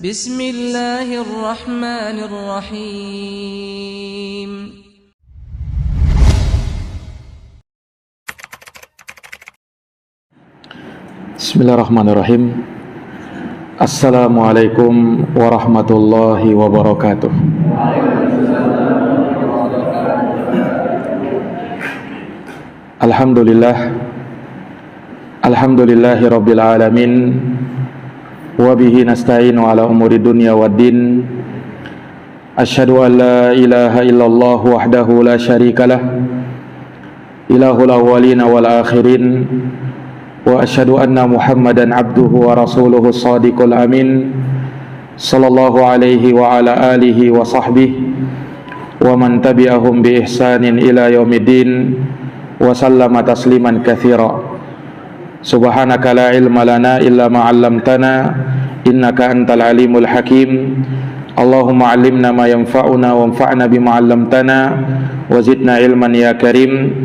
Bismillahirrahmanirrahim. Bismillahirrahmanirrahim. Assalamualaikum warahmatullahi wabarakatuh. Alhamdulillahi rabbil alamin. Wa bihi nasta'inu ala umuri dunya waddin. Asyhadu an la ilaha illallah wahdahu la syarikalah, ilahul awwalin wal akhirin. Wa asyhadu anna Muhammadan abduhu wa rasuluhu shadiqul amin, sallallahu alaihi wa ala alihi wa sahbihi wa man tabi'ahum bi ihsanin ila yaumiddin wa sallama tasliman katsira. Subhanaka la ilma lana illa ma 'allamtana innaka antal alimul hakim. Allahumma 'allimna ma yanfa'una wanfa'na bima 'allamtana wa zidna ilman ya karim.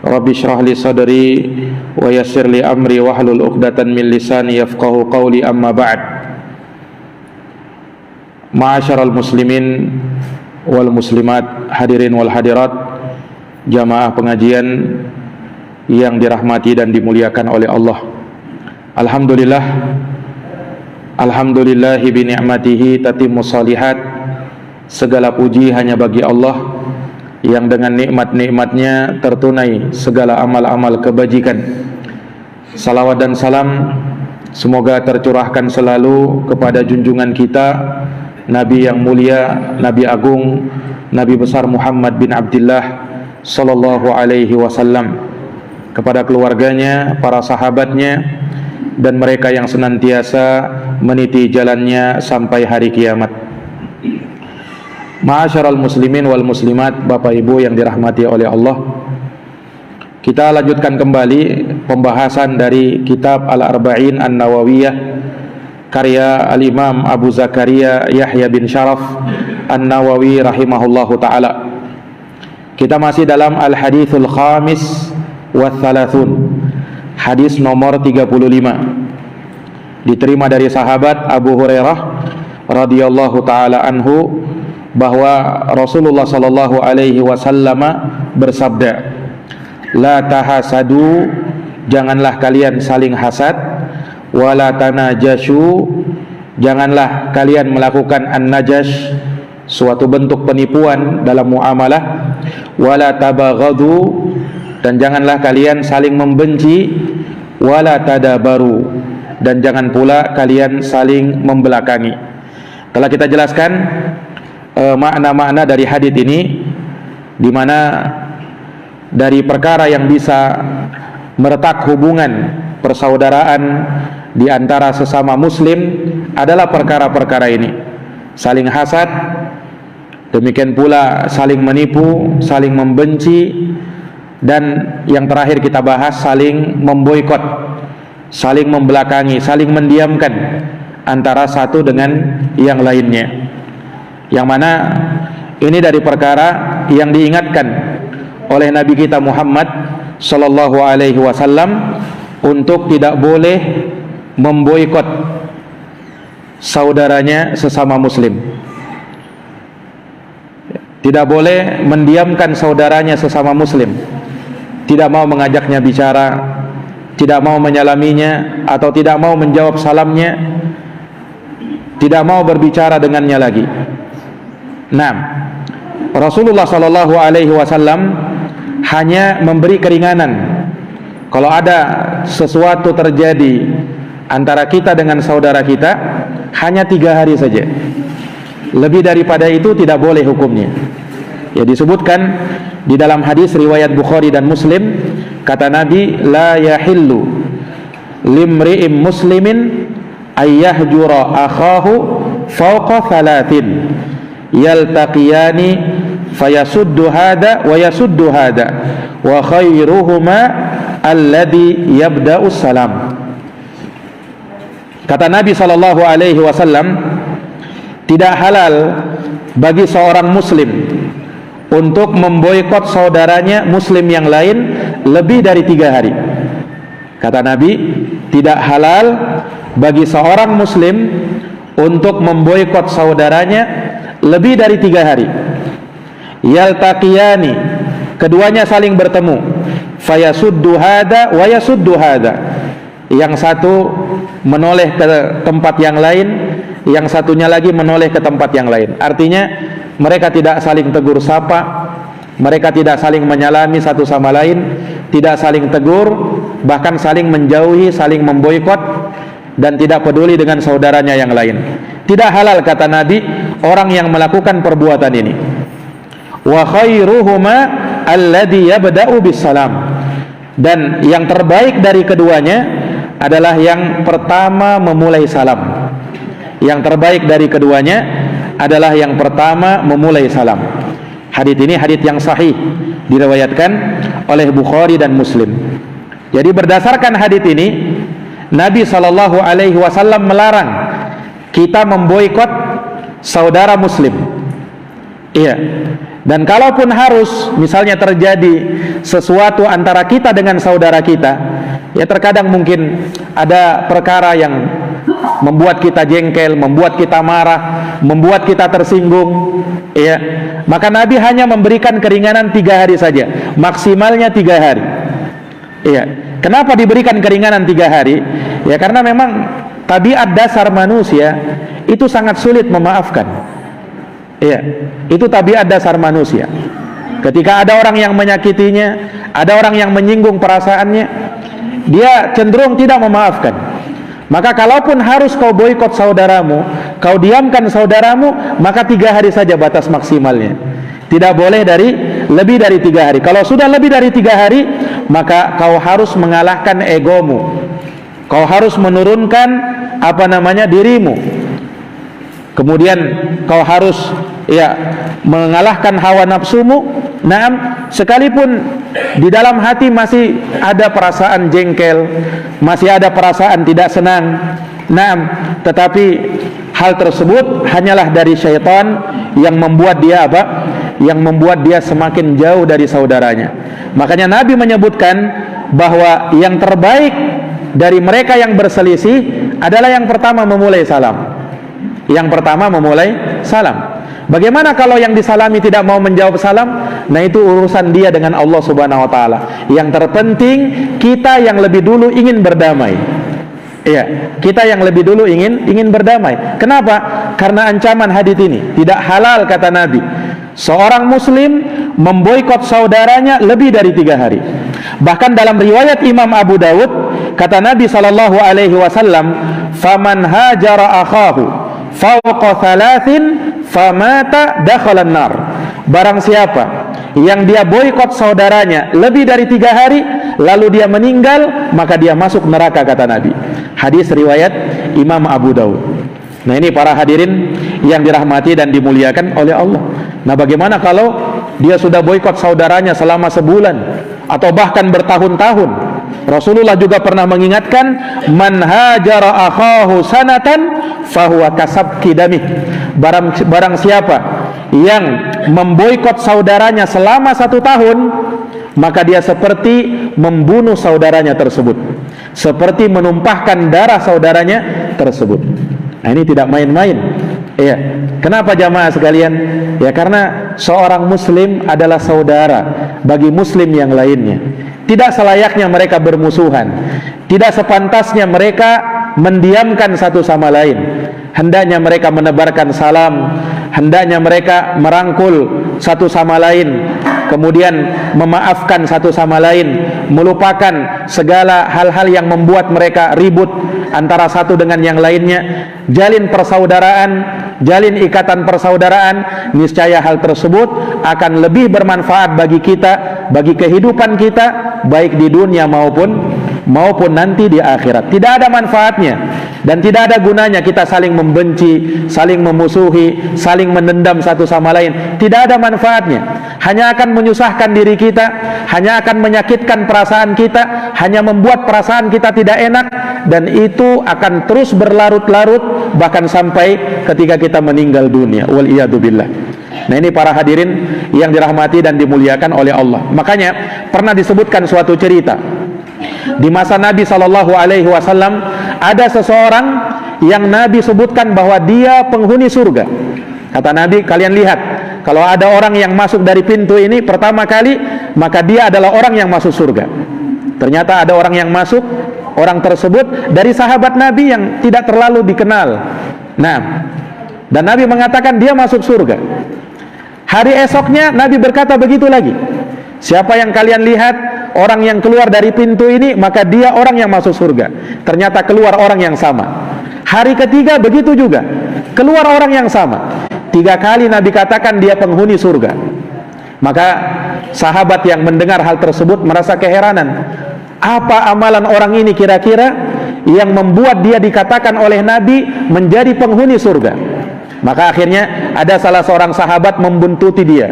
Rabbi shrah li sadri wa yassir li amri wahlul 'uqdatan min lisani yafqahu qawli, amma ba'd. Ma'asyaral muslimin wal muslimat, hadirin wal hadirat, jamaah pengajian yang dirahmati dan dimuliakan oleh Allah. Alhamdulillahi bi ni'matihi tatimmu shalihat. Segala puji hanya bagi Allah yang dengan nikmat-nikmatnya tertunai segala amal-amal kebajikan. Salawat dan salam semoga tercurahkan selalu kepada junjungan kita, Nabi yang mulia, Nabi agung, Nabi besar Muhammad bin Abdullah sallallahu alaihi wasallam, kepada keluarganya, para sahabatnya, dan mereka yang senantiasa meniti jalannya sampai hari kiamat. Ma'asyaral muslimin wal muslimat, Bapak Ibu yang dirahmati oleh Allah, kita lanjutkan kembali pembahasan dari kitab Al-Arba'in An-Nawawiyah karya Al-Imam Abu Zakaria Yahya bin Sharaf An-Nawawi rahimahullahu ta'ala. Kita masih dalam Al-Hadithul Khamis wa thalathun, hadis nomor 35, diterima dari sahabat Abu Hurairah radhiyallahu taala anhu bahwa Rasulullah sallallahu alaihi wasallam bersabda, la tahasadu, janganlah kalian saling hasad, wala tanajashu, janganlah kalian melakukan an-najash, suatu bentuk penipuan dalam muamalah, wala tabaghadu, dan janganlah kalian saling membenci, wala tadabaru, dan jangan pula kalian saling membelakangi. Telah kita jelaskan makna-makna dari hadis ini, di mana dari perkara yang bisa meretak hubungan persaudaraan di antara sesama muslim adalah perkara-perkara ini: saling hasad, demikian pula saling menipu, saling membenci, dan yang terakhir kita bahas saling memboikot, saling membelakangi, saling mendiamkan antara satu dengan yang lainnya. Yang mana ini dari perkara yang diingatkan oleh Nabi kita Muhammad sallallahu alaihi wasallam untuk tidak boleh memboikot saudaranya sesama muslim. Tidak boleh mendiamkan saudaranya sesama muslim, tidak mau mengajaknya bicara, tidak mau menyalaminya atau tidak mau menjawab salamnya, tidak mau berbicara dengannya lagi. Nah, Rasulullah sallallahu alaihi wasallam hanya memberi keringanan kalau ada sesuatu terjadi antara kita dengan saudara kita, hanya 3 hari saja. Lebih daripada itu tidak boleh hukumnya. Ya, disebutkan di dalam hadis riwayat Bukhari dan Muslim, kata Nabi, la yahillu limri'im muslimin ayyahjura akhahu fawqa thalathin yaltaqiyani fayasuddu hada wa yasuddu hada wa khairuhuma alladhi yabda'u salam. Kata Nabi sallallahu alaihi wasallam, tidak halal bagi seorang muslim untuk memboikot saudaranya muslim yang lain lebih dari 3 hari. Kata Nabi, tidak halal bagi seorang muslim untuk memboikot saudaranya lebih dari 3 hari. Yaltaqiyani, keduanya saling bertemu. Fayasuddu hada wa yasuddu hada. Yang satu menoleh ke tempat yang lain, yang satunya lagi menoleh ke tempat yang lain. Artinya mereka tidak saling tegur sapa, mereka tidak saling menyalami satu sama lain, tidak saling tegur, bahkan saling menjauhi, saling memboikot, dan tidak peduli dengan saudaranya yang lain. Tidak halal, kata Nabi, orang yang melakukan perbuatan ini. Wa khairuhuma alladhi yabda'u bisalam. Dan yang terbaik dari keduanya adalah yang pertama memulai salam. Yang terbaik dari keduanya adalah yang pertama memulai salam. Hadits ini hadits yang sahih, diriwayatkan oleh Bukhari dan Muslim. Jadi berdasarkan hadits ini, Nabi SAW melarang kita memboikot saudara muslim. Iya. Dan kalaupun harus misalnya terjadi sesuatu antara kita dengan saudara kita, ya terkadang mungkin ada perkara yang membuat kita jengkel, membuat kita marah, membuat kita tersinggung, ya, maka Nabi hanya memberikan keringanan 3 hari saja, maksimalnya 3 hari. Ya, kenapa diberikan keringanan 3 hari? Ya karena memang tabiat dasar manusia itu sangat sulit memaafkan. Ya, itu tabiat dasar manusia. Ketika ada orang yang menyakitinya, ada orang yang menyinggung perasaannya, dia cenderung tidak memaafkan. Maka kalaupun harus kau boikot saudaramu, kau diamkan saudaramu, maka 3 hari saja batas maksimalnya. Tidak boleh lebih dari 3 hari. Kalau sudah lebih dari 3 hari, maka kau harus mengalahkan egomu. Kau harus menurunkan dirimu. Kemudian kau harus mengalahkan hawa nafsumu. Naam, sekalipun di dalam hati masih ada perasaan jengkel, masih ada perasaan tidak senang. Naam, tetapi hal tersebut hanyalah dari syaitan yang membuat dia yang membuat dia semakin jauh dari saudaranya. Makanya Nabi menyebutkan bahwa yang terbaik dari mereka yang berselisih adalah yang pertama memulai salam. Yang pertama memulai salam. Bagaimana kalau yang disalami tidak mau menjawab salam? Nah, itu urusan dia dengan Allah Subhanahu wa taala. Yang terpenting kita yang lebih dulu ingin berdamai. Iya, kita yang lebih dulu ingin berdamai. Kenapa? Karena ancaman hadits ini tidak halal, kata Nabi. Seorang muslim memboikot saudaranya lebih dari 3 hari. Bahkan dalam riwayat Imam Abu Dawud, kata Nabi SAW, "Faman hajara akhahu fawqa 3 famata dakhalan nar." Barang siapa yang dia boikot saudaranya lebih dari 3 hari, lalu dia meninggal, maka dia masuk neraka, kata Nabi. Hadis riwayat Imam Abu Dawud. Nah, ini para hadirin yang dirahmati dan dimuliakan oleh Allah. Nah, bagaimana kalau dia sudah boikot saudaranya selama sebulan atau bahkan bertahun-tahun? Rasulullah juga pernah mengingatkan, man hajara akhahu sanatan fahuwa kasabki damih. Barang siapa yang memboikot saudaranya selama 1 tahun, maka dia seperti membunuh saudaranya tersebut, seperti menumpahkan darah saudaranya tersebut. Nah, ini tidak main-main. Ya. Kenapa jamaah sekalian? Ya karena seorang muslim adalah saudara bagi muslim yang lainnya. Tidak selayaknya mereka bermusuhan. Tidak sepantasnya mereka mendiamkan satu sama lain. Hendaknya mereka menebarkan salam, hendaknya mereka merangkul satu sama lain, kemudian memaafkan satu sama lain, melupakan segala hal-hal yang membuat mereka ribut antara satu dengan yang lainnya. Jalin persaudaraan, jalin ikatan persaudaraan. Niscaya hal tersebut akan lebih bermanfaat bagi kita, bagi kehidupan kita, baik di dunia maupun nanti di akhirat. Tidak ada manfaatnya dan tidak ada gunanya kita saling membenci, saling memusuhi, saling mendendam satu sama lain. Tidak ada manfaatnya. Hanya akan menyusahkan diri kita, hanya akan menyakitkan perasaan kita, hanya membuat perasaan kita tidak enak, dan itu akan terus berlarut-larut bahkan sampai ketika kita meninggal dunia. Wal iyadu billah. Nah, ini para hadirin yang dirahmati dan dimuliakan oleh Allah. Makanya pernah disebutkan suatu cerita. Di masa Nabi SAW ada seseorang yang Nabi sebutkan bahwa dia penghuni surga. Kata Nabi, kalian lihat, kalau ada orang yang masuk dari pintu ini pertama kali, maka dia adalah orang yang masuk surga. Ternyata ada orang yang masuk, orang tersebut dari sahabat Nabi yang tidak terlalu dikenal. Nah, dan Nabi mengatakan dia masuk surga. Hari esoknya Nabi berkata begitu lagi. Siapa yang kalian lihat orang yang keluar dari pintu ini, maka dia orang yang masuk surga. Ternyata keluar orang yang sama. Hari ketiga begitu juga, keluar orang yang sama. 3 kali Nabi katakan dia penghuni surga. Maka sahabat yang mendengar hal tersebut merasa keheranan. Apa amalan orang ini kira-kira yang membuat dia dikatakan oleh Nabi menjadi penghuni surga? Maka akhirnya ada salah seorang sahabat membuntuti dia,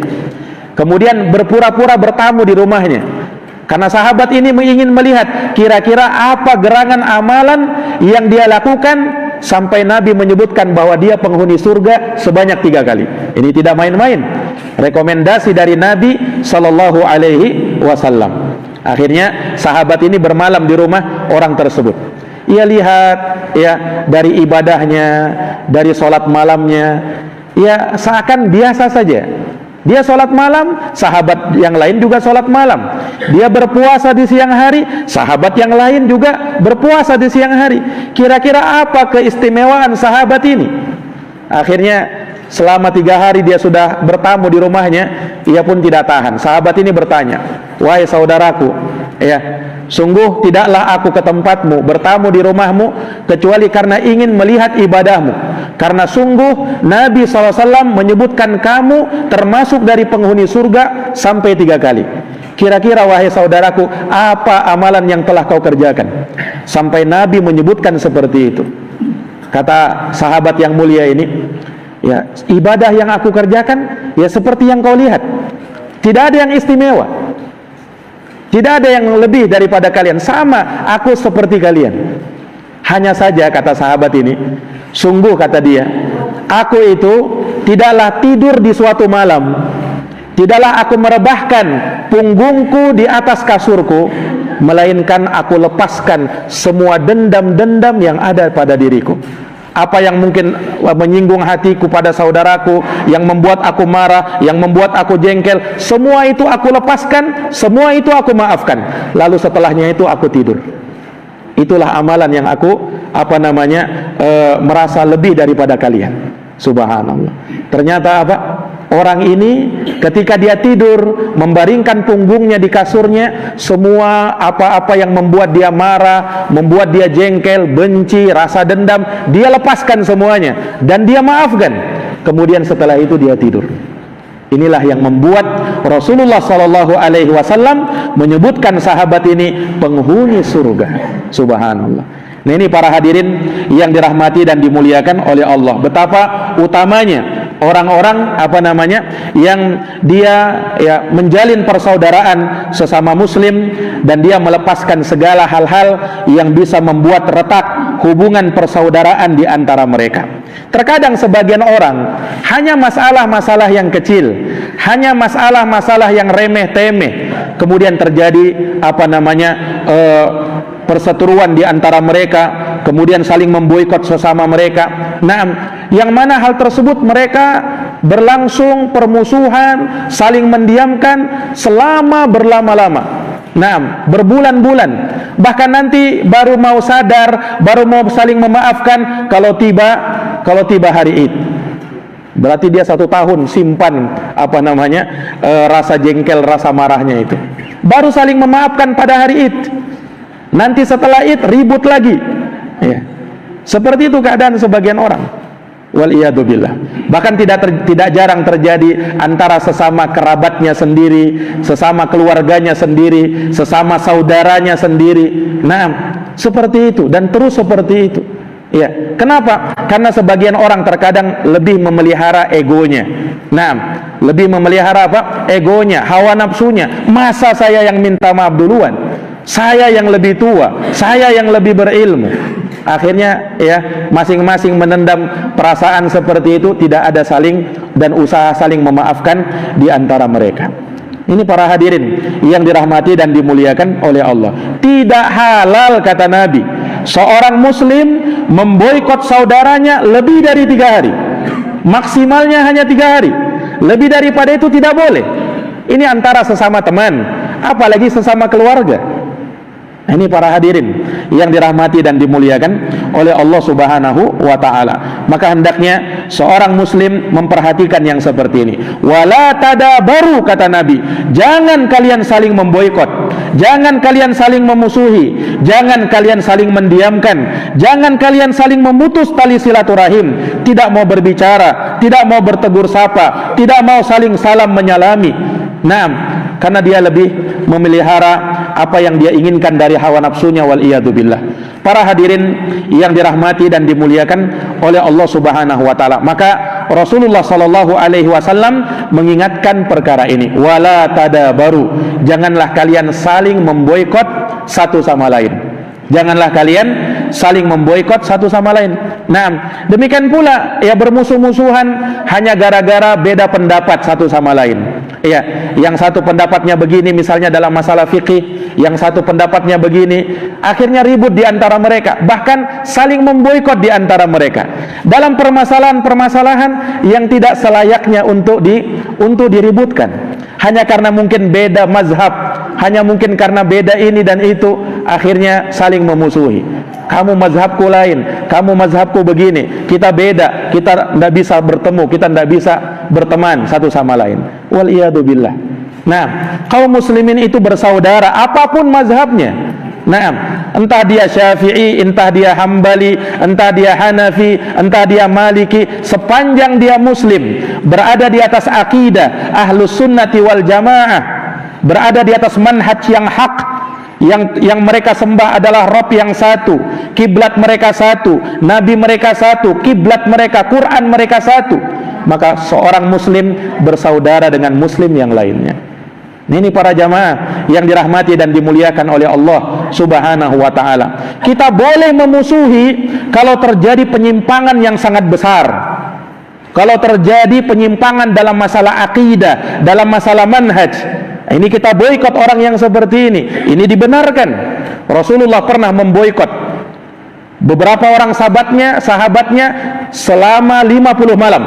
kemudian berpura-pura bertamu di rumahnya. Karena sahabat ini ingin melihat kira-kira apa gerangan amalan yang dia lakukan sampai Nabi menyebutkan bahwa dia penghuni surga sebanyak 3 kali. Ini tidak main-main. Rekomendasi dari Nabi Sallallahu Alaihi Wasallam. Akhirnya sahabat ini bermalam di rumah orang tersebut. Ia lihat ya dari ibadahnya, dari sholat malamnya, ya seakan biasa saja. Dia sholat malam, sahabat yang lain juga sholat malam. Dia berpuasa di siang hari, sahabat yang lain juga berpuasa di siang hari. Kira-kira apa keistimewaan sahabat ini? Akhirnya selama 3 hari dia sudah bertamu di rumahnya, ia pun tidak tahan. Sahabat ini bertanya, wahai saudaraku, ya, sungguh tidaklah aku ke tempatmu, bertamu di rumahmu, kecuali karena ingin melihat ibadahmu. Karena sungguh Nabi SAW menyebutkan kamu termasuk dari penghuni surga sampai 3 kali. Kira-kira wahai saudaraku, apa amalan yang telah kau kerjakan sampai Nabi menyebutkan seperti itu? Kata sahabat yang mulia ini, ya, ibadah yang aku kerjakan ya seperti yang kau lihat. Tidak ada yang istimewa, tidak ada yang lebih daripada kalian. Sama, aku seperti kalian. Hanya saja, kata sahabat ini, sungguh, kata dia, aku itu tidaklah tidur di suatu malam, tidaklah aku merebahkan punggungku di atas kasurku, melainkan aku lepaskan semua dendam-dendam yang ada pada diriku. Apa yang mungkin menyinggung hatiku pada saudaraku, yang membuat aku marah, yang membuat aku jengkel, semua itu aku lepaskan, semua itu aku maafkan. Lalu setelahnya itu aku tidur. Itulah amalan yang aku merasa lebih daripada kalian. Subhanallah. Ternyata apa? Orang ini ketika dia tidur, membaringkan punggungnya di kasurnya, semua apa-apa yang membuat dia marah, membuat dia jengkel, benci, rasa dendam, dia lepaskan semuanya dan dia maafkan. Kemudian setelah itu dia tidur. Inilah yang membuat Rasulullah Sallallahu Alaihi Wasallam menyebutkan sahabat ini penghuni surga. Subhanallah. Nah, ini para hadirin yang dirahmati dan dimuliakan oleh Allah. Betapa utamanya orang-orang yang dia ya menjalin persaudaraan sesama muslim dan dia melepaskan segala hal-hal yang bisa membuat retak hubungan persaudaraan di antara mereka. Terkadang sebagian orang hanya masalah-masalah yang kecil, hanya masalah-masalah yang remeh-temeh, kemudian terjadi perseteruan di antara mereka, kemudian saling memboikot sesama mereka. Nah, yang mana hal tersebut mereka berlangsung permusuhan, saling mendiamkan selama berlama-lama. Nah, berbulan-bulan. Bahkan nanti baru mau sadar, baru mau saling memaafkan kalau tiba hari Id. Berarti dia 1 tahun simpan rasa jengkel, rasa marahnya itu. Baru saling memaafkan pada hari Id. Nanti setelah Id ribut lagi. Ya. Seperti itu keadaan sebagian orang. Waliyadzubillah. Bahkan tidak jarang terjadi antara sesama kerabatnya sendiri, sesama keluarganya sendiri, sesama saudaranya sendiri. Nah, seperti itu dan terus seperti itu. Ya, kenapa? Karena sebagian orang terkadang lebih memelihara egonya. Nah, lebih memelihara egonya, hawa nafsunya. Masa saya yang minta maaf duluan? Saya yang lebih tua, saya yang lebih berilmu. Akhirnya ya masing-masing menendam perasaan seperti itu, tidak ada saling dan usaha saling memaafkan di antara mereka. Ini para hadirin yang dirahmati dan dimuliakan oleh Allah. Tidak halal, kata Nabi, seorang muslim memboikot saudaranya lebih dari 3 hari. Maksimalnya hanya 3 hari. Lebih daripada itu tidak boleh. Ini antara sesama teman, apalagi sesama keluarga. Ini para hadirin yang dirahmati dan dimuliakan oleh Allah Subhanahu wa taala. Maka hendaknya seorang muslim memperhatikan yang seperti ini. Wala tadabaru, kata Nabi, jangan kalian saling memboikot, jangan kalian saling memusuhi, jangan kalian saling mendiamkan, jangan kalian saling memutus tali silaturahim, tidak mau berbicara, tidak mau bertegur sapa, tidak mau saling salam menyalami. Naam, karena dia lebih memelihara apa yang dia inginkan dari hawa nafsunya, wal iyadu billah. Para hadirin yang dirahmati dan dimuliakan oleh Allah Subhanahu wa taala, maka Rasulullah sallallahu alaihi wasallam mengingatkan perkara ini. Wala tadabaru, janganlah kalian saling memboikot satu sama lain. Janganlah kalian saling memboikot satu sama lain. Nah, demikian pula ya, bermusuh-musuhan hanya gara-gara beda pendapat satu sama lain. Ya, yang satu pendapatnya begini misalnya dalam masalah fikih, yang satu pendapatnya begini, akhirnya ribut di antara mereka, bahkan saling memboikot di antara mereka dalam permasalahan-permasalahan yang tidak selayaknya untuk diributkan. Hanya karena mungkin beda mazhab, hanya mungkin karena beda ini dan itu, akhirnya saling memusuhi. Kamu mazhabku lain, kamu mazhabku begini, kita beda, kita tidak bisa bertemu, kita tidak bisa berteman satu sama lain. Wal iyadu billah. Nah, kaum muslimin itu bersaudara apapun mazhabnya. Nah, entah dia Syafi'i, entah dia Hambali, entah dia Hanafi, entah dia Maliki, sepanjang dia muslim, berada di atas akidah Ahlus Sunnati wal Jamaah, berada di atas manhaj yang hak, yang mereka sembah adalah Rabb yang satu, kiblat mereka satu, nabi mereka satu, kiblat mereka, Quran mereka satu, maka seorang muslim bersaudara dengan muslim yang lainnya. Ini para jamaah yang dirahmati dan dimuliakan oleh Allah Subhanahu wa taala. Kita boleh memusuhi kalau terjadi penyimpangan yang sangat besar. Kalau terjadi penyimpangan dalam masalah akidah, dalam masalah manhaj, ini kita boikot orang yang seperti ini. Ini dibenarkan. Rasulullah pernah memboikot beberapa orang sahabatnya selama 50 malam.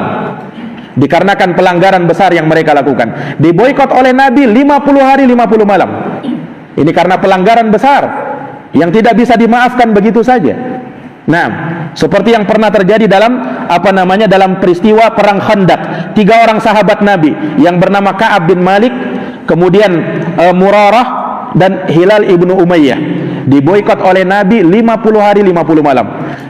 Dikarenakan pelanggaran besar yang mereka lakukan, diboikot oleh Nabi 50 hari 50 malam. Ini karena pelanggaran besar yang tidak bisa dimaafkan begitu saja. Nah, seperti yang pernah terjadi dalam dalam peristiwa perang Khandaq. 3 orang sahabat Nabi yang bernama Ka'ab bin Malik, kemudian Murarah dan Hilal ibnu Umayyah, diboikot oleh Nabi 50 hari 50 malam,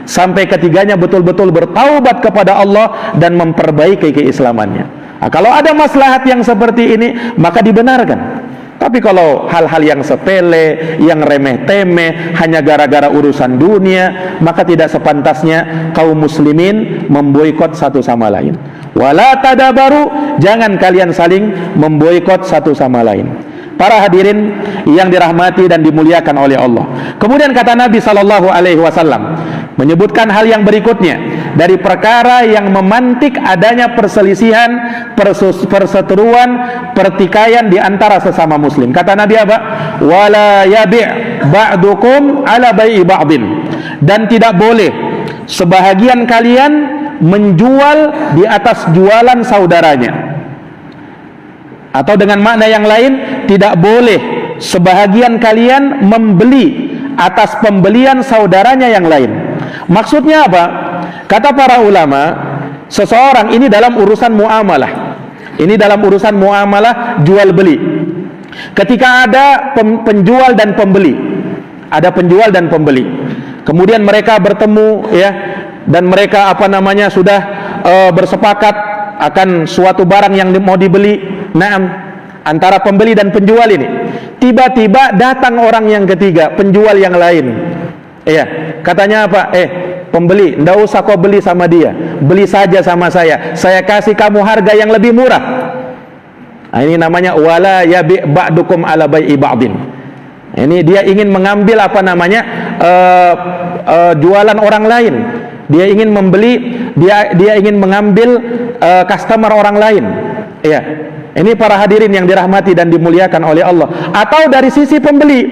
sampai ketiganya betul-betul bertaubat kepada Allah dan memperbaiki keislamannya. Nah, kalau ada maslahat yang seperti ini, maka dibenarkan. Tapi kalau hal-hal yang sepele, yang remeh-temeh, hanya gara-gara urusan dunia, maka tidak sepantasnya kaum muslimin memboikot satu sama lain. Wala tadabaru, jangan kalian saling memboikot satu sama lain. Para hadirin yang dirahmati dan dimuliakan oleh Allah. Kemudian kata Nabi sallallahu alaihi wasallam menyebutkan hal yang berikutnya dari perkara yang memantik adanya perselisihan, perseteruan, pertikaian di antara sesama muslim. Kata Nabi apa? Wala yabi' ba'dukum ala bai'i ba'din. Dan tidak boleh sebahagian kalian menjual di atas jualan saudaranya. Atau dengan makna yang lain, tidak boleh sebahagian kalian membeli atas pembelian saudaranya yang lain. Maksudnya apa? Kata para ulama, seseorang ini dalam urusan muamalah. Ini dalam urusan muamalah jual beli. Ketika ada penjual dan pembeli, ada penjual dan pembeli. Kemudian mereka bertemu, ya, dan mereka sudah bersepakat akan suatu barang yang mau dibeli. Nah, antara pembeli dan penjual ini, tiba-tiba datang orang yang ketiga, penjual yang lain. Iya, katanya apa? Pembeli, ndak usah kau beli sama dia, beli saja sama saya kasih kamu harga yang lebih murah. Nah, ini namanya wala yabi' ba'dukum ala bai'i ba'din. Ini dia ingin mengambil jualan orang lain. Dia ingin membeli, dia ingin mengambil customer orang lain. Iya. Ini para hadirin yang dirahmati dan dimuliakan oleh Allah. Atau dari sisi pembeli,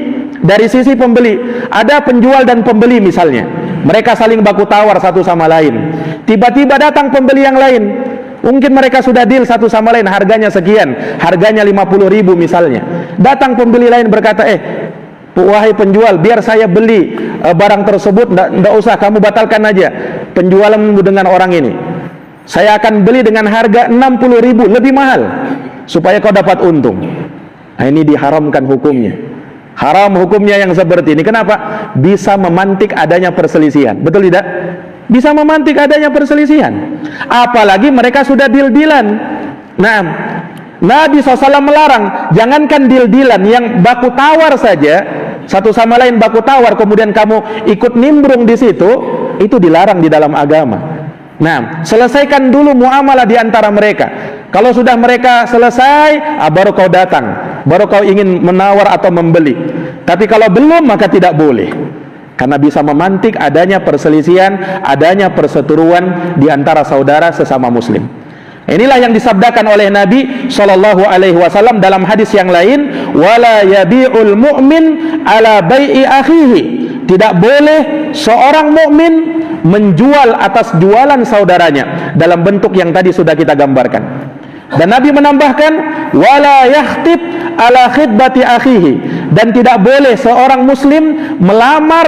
Dari sisi pembeli, ada penjual dan pembeli misalnya, mereka saling baku tawar satu sama lain. Tiba-tiba datang pembeli yang lain, mungkin mereka sudah deal satu sama lain, harganya sekian, harganya 50.000 misalnya. Datang pembeli lain berkata, wahai penjual, biar saya beli barang tersebut, nggak usah, kamu batalkan aja penjualanmu dengan orang ini. Saya akan beli dengan harga 60.000 lebih mahal supaya kau dapat untung. Nah, ini diharamkan hukumnya. Haram hukumnya yang seperti ini. Kenapa? Bisa memantik adanya perselisihan. Betul tidak? Bisa memantik adanya perselisihan. Apalagi mereka sudah deal-dealan. Nah, Nabi SAW melarang, jangankan deal-dealan, yang baku tawar saja, satu sama lain baku tawar, kemudian kamu ikut nimbrung di situ, itu dilarang di dalam agama. Nah, selesaikan dulu muamalah di antara mereka. Kalau sudah mereka selesai, baru kau datang, baru kau ingin menawar atau membeli. Tapi kalau belum, maka tidak boleh, karena bisa memantik adanya perselisihan, adanya perseteruan di antara saudara sesama muslim. Inilah yang disabdakan oleh Nabi Shallallahu Alaihi Wasallam dalam hadis yang lain, wala yabi'ul mu'min ala bai'i akhihi. Tidak boleh seorang mukmin menjual atas jualan saudaranya dalam bentuk yang tadi sudah kita gambarkan. Dan Nabi menambahkan, wala yahtib ala khidbati akhihi, dan tidak boleh seorang muslim melamar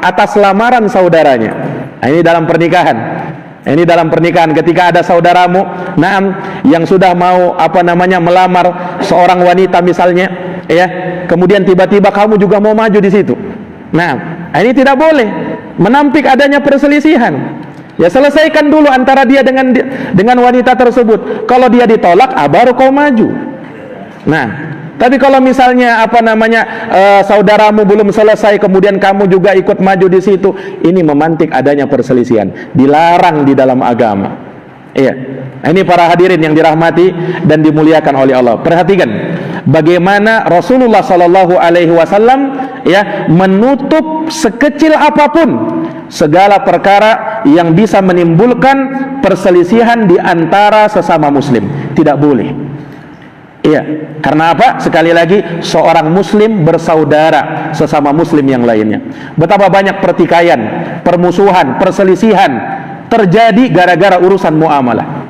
atas lamaran saudaranya. Nah, ini dalam pernikahan. Ini dalam pernikahan, ketika ada saudaramu, yang sudah mau melamar seorang wanita misalnya, kemudian tiba-tiba kamu juga mau maju di situ. Nah, ini tidak boleh, menampik adanya perselisihan. Ya, selesaikan dulu antara dia dengan wanita tersebut. Kalau dia ditolak, baru kau maju. Nah, tapi kalau misalnya saudaramu belum selesai, kemudian kamu juga ikut maju di situ, ini memantik adanya perselisihan, dilarang di dalam agama. Iya. Ini para hadirin yang dirahmati dan dimuliakan oleh Allah. Perhatikan bagaimana Rasulullah Shallallahu Alaihi Wasallam menutup sekecil apapun segala perkara yang bisa menimbulkan perselisihan di antara sesama muslim. Tidak boleh. Iya, karena apa? Sekali lagi, seorang muslim bersaudara sesama muslim yang lainnya. Betapa banyak pertikaian, permusuhan, perselisihan terjadi gara-gara urusan muamalah,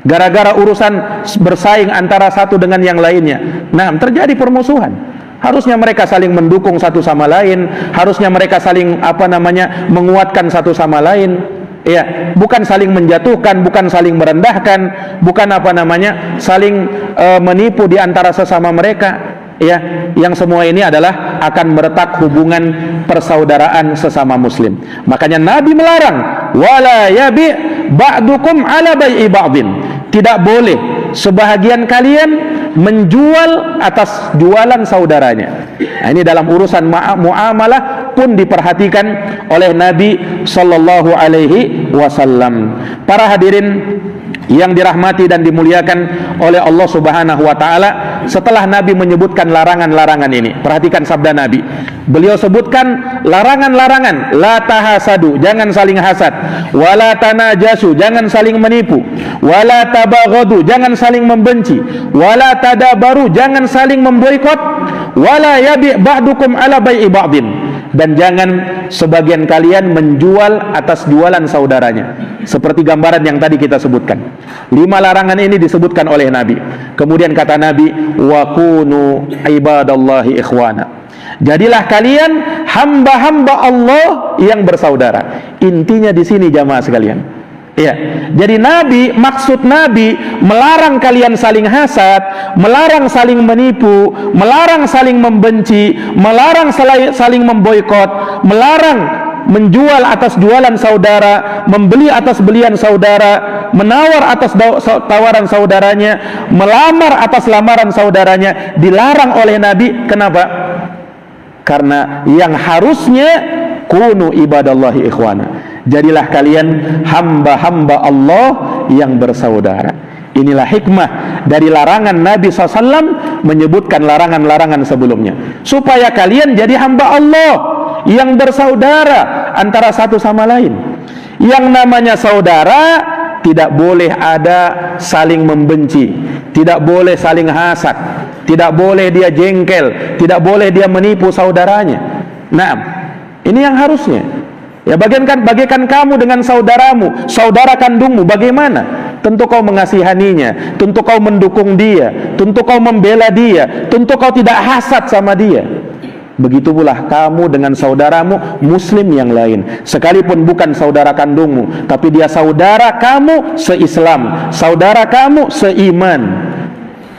gara-gara urusan bersaing antara satu dengan yang lainnya. Nah, terjadi permusuhan. Harusnya mereka saling mendukung satu sama lain, harusnya mereka saling menguatkan satu sama lain. Ya, bukan saling menjatuhkan, bukan saling merendahkan, bukan saling menipu di antara sesama mereka. Ya, yang semua ini adalah akan meretak hubungan persaudaraan sesama muslim. Makanya Nabi melarang, wala yabi ba'dukum ala bai'i ba'din. Tidak boleh sebahagian kalian menjual atas jualan saudaranya. Nah, ini dalam urusan muamalah pun diperhatikan oleh Nabi Sallallahu Alaihi Wasallam. Para hadirin yang dirahmati dan dimuliakan oleh Allah Subhanahu wa taala, setelah Nabi menyebutkan larangan-larangan ini, perhatikan sabda Nabi. Beliau sebutkan larangan-larangan, la tahasadu, jangan saling hasad, wala tanajasu, jangan saling menipu, wala tabaghadu, jangan saling membenci, wala tadabaru, jangan saling memboikot, wala yabi ba'dukum ala bai'i ba'din, dan jangan sebagian kalian menjual atas jualan saudaranya. Seperti gambaran yang tadi kita sebutkan. 5 larangan ini disebutkan oleh Nabi. Kemudian kata Nabi, wa kunu ibadallahi ikhwana. Jadilah kalian hamba-hamba Allah yang bersaudara. Intinya di sini jamaah sekalian. Ya, jadi maksud Nabi melarang kalian saling hasad, melarang saling menipu, melarang saling membenci, melarang saling memboikot, melarang menjual atas jualan saudara, membeli atas belian saudara, menawar atas tawaran saudaranya, melamar atas lamaran saudaranya, dilarang oleh Nabi. Kenapa? Karena yang harusnya kunu ibadallahi ikhwana. Jadilah kalian hamba-hamba Allah yang bersaudara. Inilah hikmah dari larangan Nabi SAW menyebutkan larangan-larangan sebelumnya, supaya kalian jadi hamba Allah yang bersaudara antara satu sama lain. Yang namanya saudara tidak boleh ada saling membenci, tidak boleh saling hasad, tidak boleh dia jengkel, tidak boleh dia menipu saudaranya. Nah, ini yang harusnya. Ya, bagaikan kamu dengan saudaramu, saudara kandungmu, bagaimana? Tentu kau mengasihaninya, tentu kau mendukung dia, tentu kau membela dia, tentu kau tidak hasad sama dia. Begitu pula kamu dengan saudaramu muslim yang lain, sekalipun bukan saudara kandungmu, tapi dia saudara kamu se-Islam, saudara kamu seiman.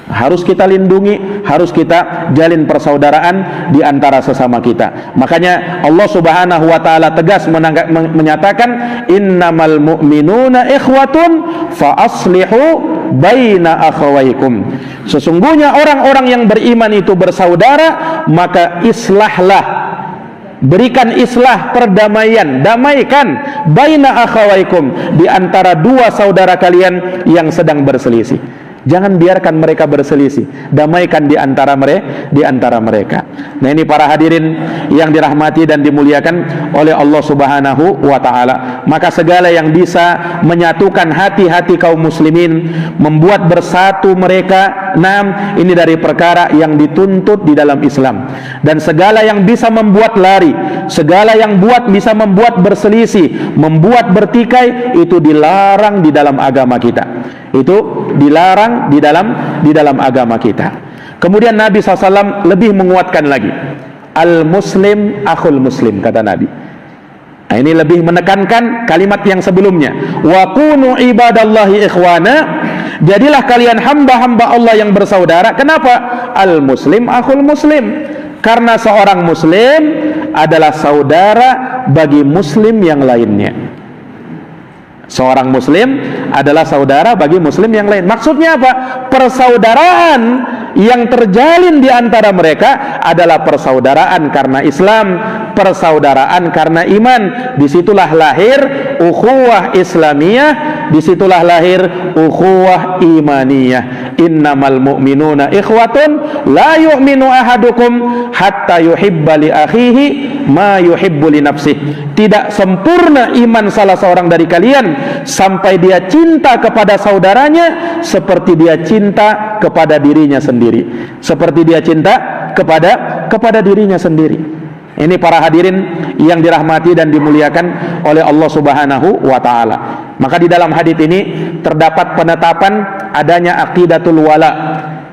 Harus kita lindungi, harus kita jalin persaudaraan di antara sesama kita. Makanya Allah Subhanahu wa taala tegas menyatakan, innamal mu'minuna ikhwatun fa aslihu baina akhawaykum. Sesungguhnya orang-orang yang beriman itu bersaudara, maka islahlah, berikan islah, perdamaian, damaikan baina akhawaykum, di antara dua saudara kalian yang sedang berselisih. Jangan biarkan mereka berselisih, damaikan di antara mereka. Nah, ini para hadirin yang dirahmati dan dimuliakan oleh Allah Subhanahu wa taala. Maka segala yang bisa menyatukan hati-hati kaum muslimin, membuat bersatu mereka, ini dari perkara yang dituntut di dalam Islam. Dan segala yang bisa membuat lari, segala yang bisa membuat berselisih, membuat bertikai, itu dilarang di dalam agama kita. Itu dilarang di dalam agama kita. Kemudian Nabi SAW lebih menguatkan lagi, al muslim akhul muslim, kata Nabi. Nah, ini lebih menekankan kalimat yang sebelumnya, wa kunu ibadallahi ikhwana, jadilah kalian hamba-hamba Allah yang bersaudara. Kenapa? Al muslim akhul muslim, karena seorang muslim adalah saudara bagi muslim yang lainnya. Seorang muslim adalah saudara bagi muslim yang lain. Maksudnya apa? Persaudaraan yang terjalin di antara mereka adalah persaudaraan karena Islam, persaudaraan karena iman. Disitulah lahir ukhuwah Islamiyah, disitulah lahir ukhuwah imaniyah. Innamal mu'minuna ikhwatun la yu'minu ahadukum hatta yuhibba li akhihi ma yuhibbu li nafsihi. Tidak sempurna iman salah seorang dari kalian sampai dia cinta kepada saudaranya seperti dia cinta kepada dirinya sendiri, seperti dia cinta kepada dirinya sendiri. Ini para hadirin yang dirahmati dan dimuliakan oleh Allah Subhanahu wa taala. Maka di dalam hadis ini terdapat penetapan adanya aqidatul wala,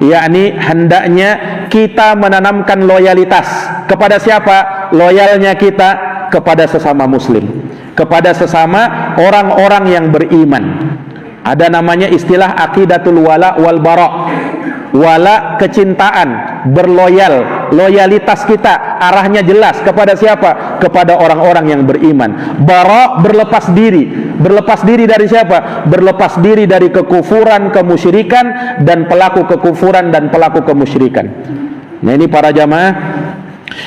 yakni hendaknya kita menanamkan loyalitas. Kepada siapa? Loyalnya kita kepada sesama muslim, kepada sesama orang-orang yang beriman. Ada namanya istilah aqidatul wala wal bara. Wala kecintaan, berloyal, loyalitas kita arahnya jelas kepada siapa? Kepada orang-orang yang beriman. Bara, berlepas diri dari siapa? Berlepas diri dari kekufuran, kemusyrikan, dan pelaku kekufuran dan pelaku kemusyrikan. Nah, ini para jamaah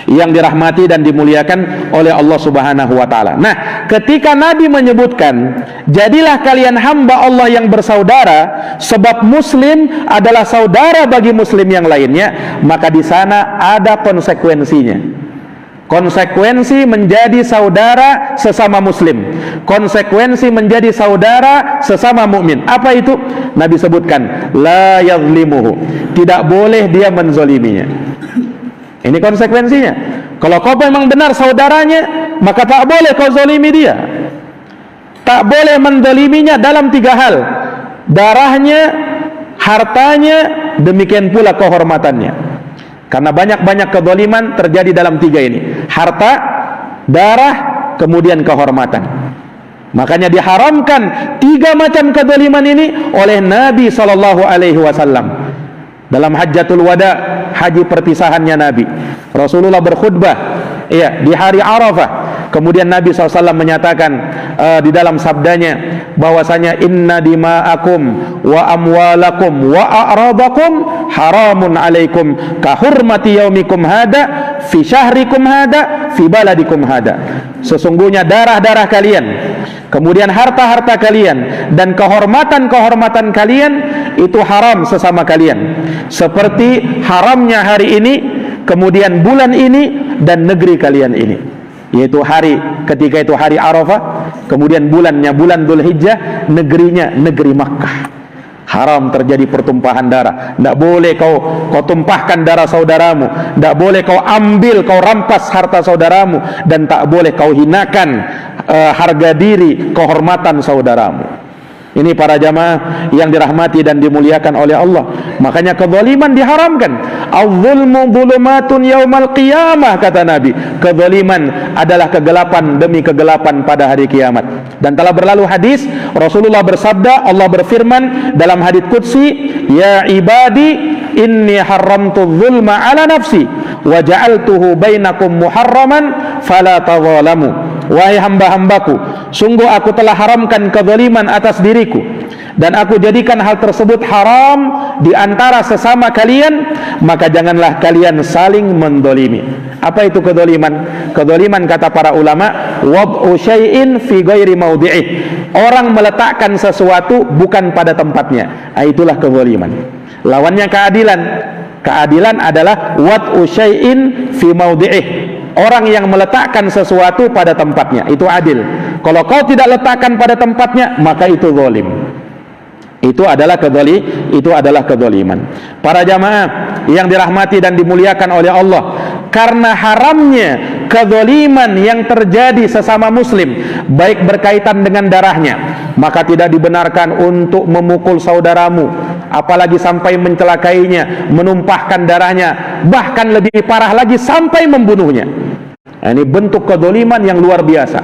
yang dirahmati dan dimuliakan oleh Allah Subhanahu wa taala. Nah, ketika Nabi menyebutkan, jadilah kalian hamba Allah yang bersaudara, sebab muslim adalah saudara bagi muslim yang lainnya, maka di sana ada konsekuensinya. Konsekuensi menjadi saudara sesama muslim, konsekuensi menjadi saudara sesama mukmin. Apa itu? Nabi sebutkan, la yazlimuhu, tidak boleh dia menzoliminya. Ini konsekuensinya. Kalau kau memang benar saudaranya, maka tak boleh kau zalimi dia. Tak boleh mendoliminya dalam 3 hal: darahnya, hartanya, demikian pula kehormatannya. Karena banyak-banyak kezaliman terjadi dalam 3 ini: harta, darah, kemudian kehormatan. Makanya diharamkan 3 macam kezaliman ini oleh Nabi SAW. Dalam Hajjatul Wada, haji perpisahannya Nabi, Rasulullah berkhutbah di hari Arafah. Kemudian Nabi SAW menyatakan di dalam sabdanya bahwasanya inna dima'akum wa amwalakum wa a'radakum haramun alaikum ka hurmati yaumikum hada fi syahrikum hada fi baladikum hada. Sesungguhnya darah-darah kalian, kemudian harta-harta kalian, dan kehormatan-kehormatan kalian itu haram sesama kalian, seperti haramnya hari ini, kemudian bulan ini, dan negeri kalian ini, yaitu hari ketika itu hari Arafah, kemudian bulannya bulan Dzulhijjah, negerinya negeri Makkah. Haram terjadi pertumpahan darah. Tidak boleh kau tumpahkan darah saudaramu. Tidak boleh kau ambil, kau rampas harta saudaramu. Dan tak boleh kau hinakan harga diri, kehormatan saudaramu. Ini para jamaah yang dirahmati dan dimuliakan oleh Allah. Makanya kezaliman diharamkan. Al-zulmu zulumatun yaumal qiyamah, kata Nabi. Kezaliman adalah kegelapan demi kegelapan pada hari kiamat. Dan telah berlalu hadis, Rasulullah bersabda, Allah berfirman dalam hadits qudsi, ya ibadi inni haramtu zulma ala nafsi wa ja'altuhu bainakum muharraman fala tazalamu. Wahai hamba-hambaku, sungguh aku telah haramkan kezaliman atas diriku, dan aku jadikan hal tersebut haram di antara sesama kalian, maka janganlah kalian saling mendolimi. Apa itu kezaliman? Kezaliman kata para ulama, wad'u syai'in fi ghairi mawdi'ih. Orang meletakkan sesuatu bukan pada tempatnya. Itulah kezaliman. Lawannya keadilan. Keadilan adalah wad'u syai'in fi mawdi'ih. Orang yang meletakkan sesuatu pada tempatnya, itu adil. Kalau kau tidak letakkan pada tempatnya, maka itu zalim. Itu adalah kezaliman. Para jamaah yang dirahmati dan dimuliakan oleh Allah, karena haramnya kezaliman yang terjadi sesama muslim, baik berkaitan dengan darahnya, maka tidak dibenarkan untuk memukul saudaramu, apalagi sampai mencelakainya, menumpahkan darahnya, bahkan lebih parah lagi sampai membunuhnya. Ini bentuk kezaliman yang luar biasa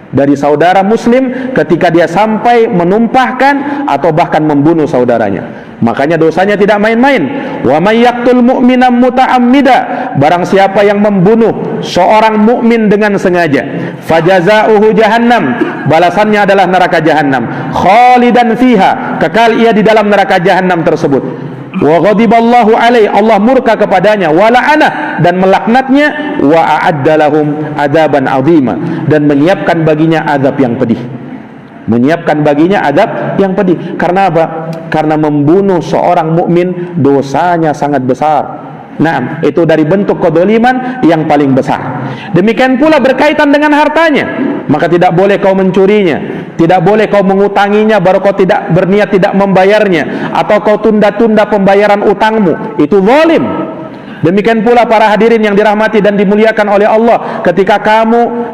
dari saudara muslim ketika dia sampai menumpahkan atau bahkan membunuh saudaranya. Makanya dosanya tidak main-main. Wa may yaqtul mu'mina muta'ammida, barang siapa yang membunuh seorang mukmin dengan sengaja, fajazauhu jahannam, balasannya adalah neraka jahannam, khalidan fiha, kekal ia di dalam neraka jahannam tersebut. Wa ghadiballahu alaihi, Allah murka kepadanya, wa la'anah, dan melaknatnya, wa a'adda lahum adzaban 'azima, dan menyiapkan baginya azab yang pedih. Menyiapkan baginya azab yang pedih. Karena apa? Karena membunuh seorang mukmin dosanya sangat besar. Nah, itu dari bentuk kezaliman yang paling besar. Demikian pula berkaitan dengan hartanya, maka tidak boleh kau mencurinya, tidak boleh kau mengutanginya baru kau tidak berniat tidak membayarnya, atau kau tunda-tunda pembayaran utangmu, itu zalim. Demikian pula para hadirin yang dirahmati dan dimuliakan oleh Allah, ketika kamu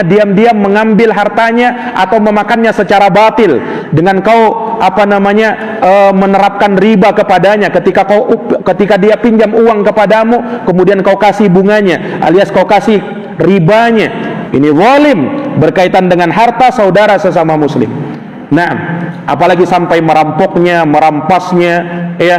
diam-diam mengambil hartanya atau memakannya secara batil dengan kau menerapkan riba kepadanya, ketika dia pinjam uang kepadamu kemudian kau kasih bunganya alias kau kasih ribanya, ini zalim berkaitan dengan harta saudara sesama muslim. Nah, apalagi sampai merampoknya, merampasnya, ya,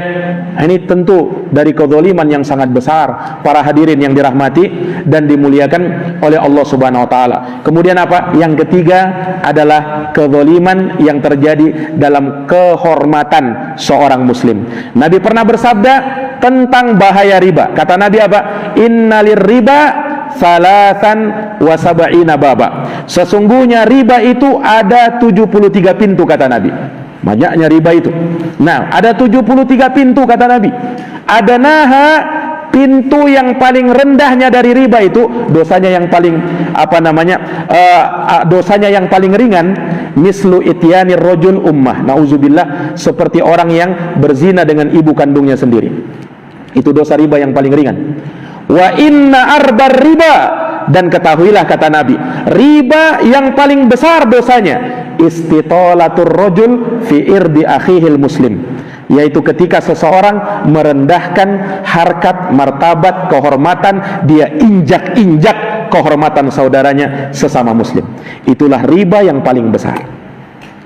ini tentu dari kezaliman yang sangat besar. Para hadirin yang dirahmati dan dimuliakan oleh Allah Subhanahu wa taala. Kemudian apa? Yang ketiga adalah kezaliman yang terjadi dalam kehormatan seorang muslim. Nabi pernah bersabda tentang bahaya riba. Kata Nabi apa? Innalir riba salatan wa sab'ina baba. Sesungguhnya riba itu ada 73 pintu, kata Nabi. Banyaknya riba itu. Nah, ada 73 pintu, kata Nabi. Adanaha, pintu yang paling rendahnya dari riba itu, dosanya yang paling dosanya yang paling ringan, mislu ityanir rajul ummah, nauzubillah, seperti orang yang berzina dengan ibu kandungnya sendiri. Itu dosa riba yang paling ringan. Wa inna arbar riba, dan ketahuilah kata Nabi, riba yang paling besar dosanya istitolatur rajul fi irdi akhihil muslim, yaitu ketika seseorang merendahkan harkat, martabat, kehormatan, dia injak-injak kehormatan saudaranya sesama muslim. Itulah riba yang paling besar.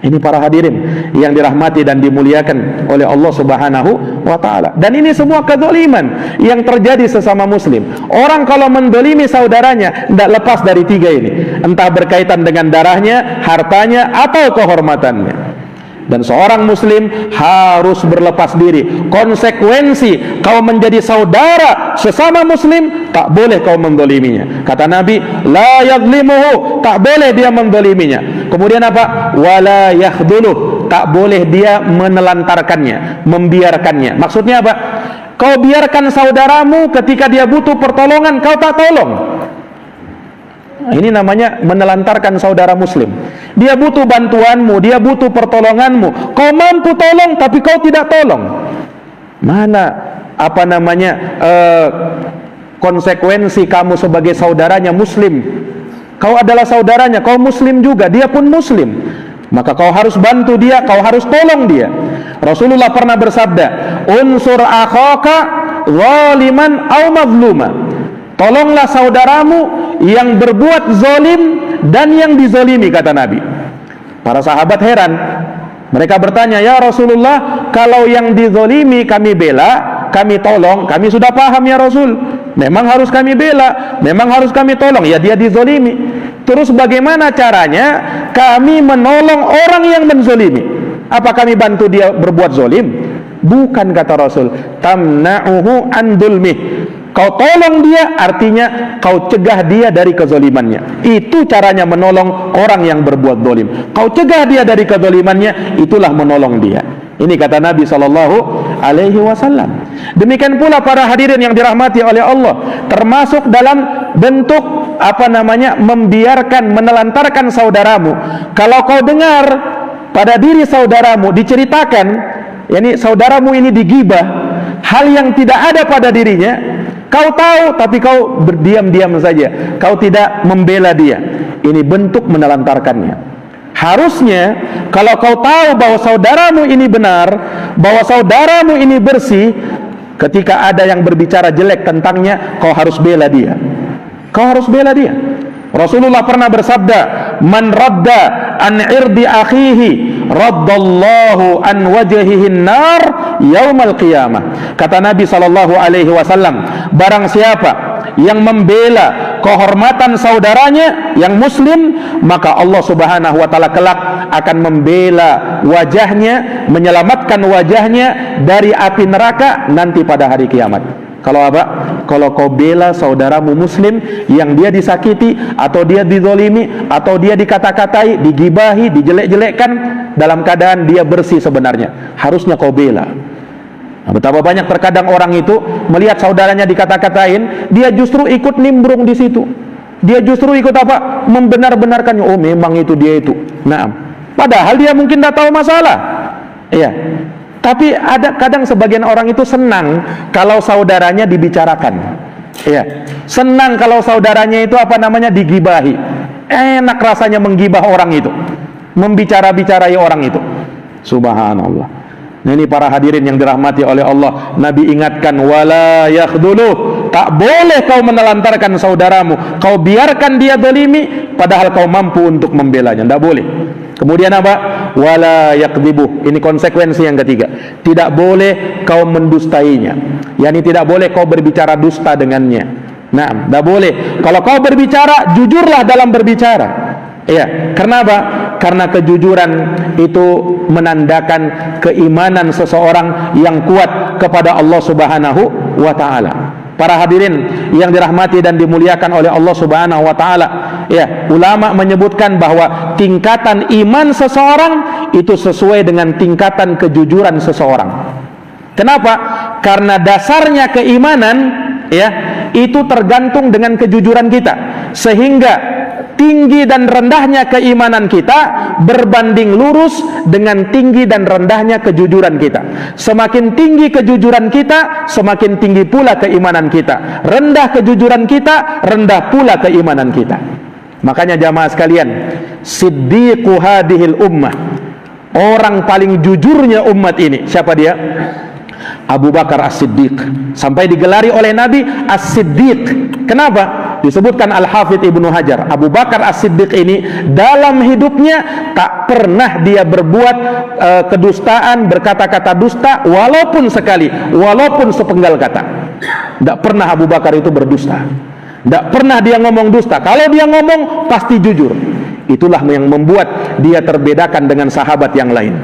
Ini para hadirin yang dirahmati dan dimuliakan oleh Allah Subhanahu wa taala. Dan ini semua kezaliman yang terjadi sesama muslim. Orang kalau mendolimi saudaranya tidak lepas dari tiga ini, entah berkaitan dengan darahnya, hartanya, atau kehormatannya. Dan seorang muslim harus berlepas diri. Konsekuensi kau menjadi saudara sesama muslim, tak boleh kau mendoliminya. Kata Nabi, la yadlimuhu, tak boleh dia mendoliminya. Kemudian apa? Wala yakhduluh, tak boleh dia menelantarkannya, membiarkannya. Maksudnya apa? Kau biarkan saudaramu ketika dia butuh pertolongan, kau tak tolong. Ini namanya menelantarkan saudara muslim. Dia butuh bantuanmu, dia butuh pertolonganmu. Kau mampu tolong, tapi kau tidak tolong. Mana konsekuensi kamu sebagai saudaranya muslim? Kau adalah saudaranya, kau muslim juga, dia pun muslim. Maka kau harus bantu dia, kau harus tolong dia. Rasulullah pernah bersabda, unsur akhaka zaliman au mazluma. Tolonglah saudaramu yang berbuat zalim dan yang dizalimi, kata Nabi. Para sahabat heran. Mereka bertanya, ya Rasulullah, kalau yang dizalimi kami bela, kami tolong, kami sudah paham ya Rasul. Memang harus kami bela, memang harus kami tolong. Ya dia dizalimi. Terus bagaimana caranya kami menolong orang yang menzalimi? Apa kami bantu dia berbuat zalim? Bukan, kata Rasul. Tamna'uhu an dzulmih. Kau tolong dia, artinya kau cegah dia dari kezalimannya. Itu caranya menolong orang yang berbuat zalim. Kau cegah dia dari kezalimannya, itulah menolong dia. Ini kata Nabi SAW. Demikian pula para hadirin yang dirahmati oleh Allah, termasuk dalam bentuk membiarkan, menelantarkan saudaramu. Kalau kau dengar pada diri saudaramu diceritakan, yakni saudaramu ini digibah, hal yang tidak ada pada dirinya, kau tahu tapi kau berdiam-diam saja, kau tidak membela dia. Ini bentuk menelantarkannya. Harusnya kalau kau tahu bahwa saudaramu ini benar, bahwa saudaramu ini bersih, ketika ada yang berbicara jelek tentangnya, kau harus bela dia. Kau harus bela dia. Rasulullah pernah bersabda, man radda an irdi akhihi raddallahu an wajhihi nar yaumal qiyamah. Kata Nabi SAW, barang siapa yang membela kehormatan saudaranya yang muslim, maka Allah Subhanahu wa taala kelak akan membela wajahnya, menyelamatkan wajahnya dari api neraka nanti pada hari kiamat. Kalau apa? Kalau kau bela saudaramu muslim yang dia disakiti, atau dia dizalimi, atau dia dikata-katai, digibahi, dijelek-jelekkan, dalam keadaan dia bersih sebenarnya, harusnya kau bela. Nah, betapa banyak terkadang orang itu melihat saudaranya dikata-katain, dia justru ikut nimbrung di situ. Dia justru ikut apa? Membenar-benarkannya. Oh, memang itu dia itu. Nah, padahal dia mungkin tidak tahu masalah. Iya. Tapi ada kadang sebagian orang itu senang kalau saudaranya dibicarakan. Iya. Senang kalau saudaranya itu digibahi. Enak rasanya menggibah orang itu, membicara-bicarai orang itu. Subhanallah. Nah, ini para hadirin yang dirahmati oleh Allah, Nabi ingatkan, wala yakhduluh, tak boleh kau menelantarkan saudaramu, kau biarkan dia zalimi padahal kau mampu untuk membelanya, tidak boleh. Kemudian apa? Wala yakdzibuh. Ini konsekuensi yang ketiga. Tidak boleh kau mendustainya. Yani tidak boleh kau berbicara dusta dengannya. Nah, tidak boleh. Kalau kau berbicara, jujurlah dalam berbicara. Iya. Karena apa? Karena kejujuran itu menandakan keimanan seseorang yang kuat kepada Allah Subhanahu wa taala. Para hadirin yang dirahmati dan dimuliakan oleh Allah Subhanahu wa taala, ya, ulama menyebutkan bahwa tingkatan iman seseorang itu sesuai dengan tingkatan kejujuran seseorang. Kenapa? Karena dasarnya keimanan, ya, itu tergantung dengan kejujuran kita. Sehingga tinggi dan rendahnya keimanan kita berbanding lurus dengan tinggi dan rendahnya kejujuran kita. Semakin tinggi kejujuran kita, semakin tinggi pula keimanan kita. Rendah kejujuran kita, rendah pula keimanan kita. Makanya jamaah sekalian, siddiqu hadhil ummah, orang paling jujurnya umat ini, siapa dia? Abu Bakar As-Siddiq. Sampai digelari oleh Nabi As-Siddiq. Kenapa? Disebutkan Al-Hafidh Ibnu Hajar, Abu Bakar As-Siddiq ini dalam hidupnya tak pernah dia berbuat kedustaan, berkata-kata dusta walaupun sekali, walaupun sepenggal kata. Tidak pernah Abu Bakar itu berdusta. Tidak pernah dia ngomong dusta. Kalau dia ngomong pasti jujur. Itulah yang membuat dia terbedakan dengan sahabat yang lain.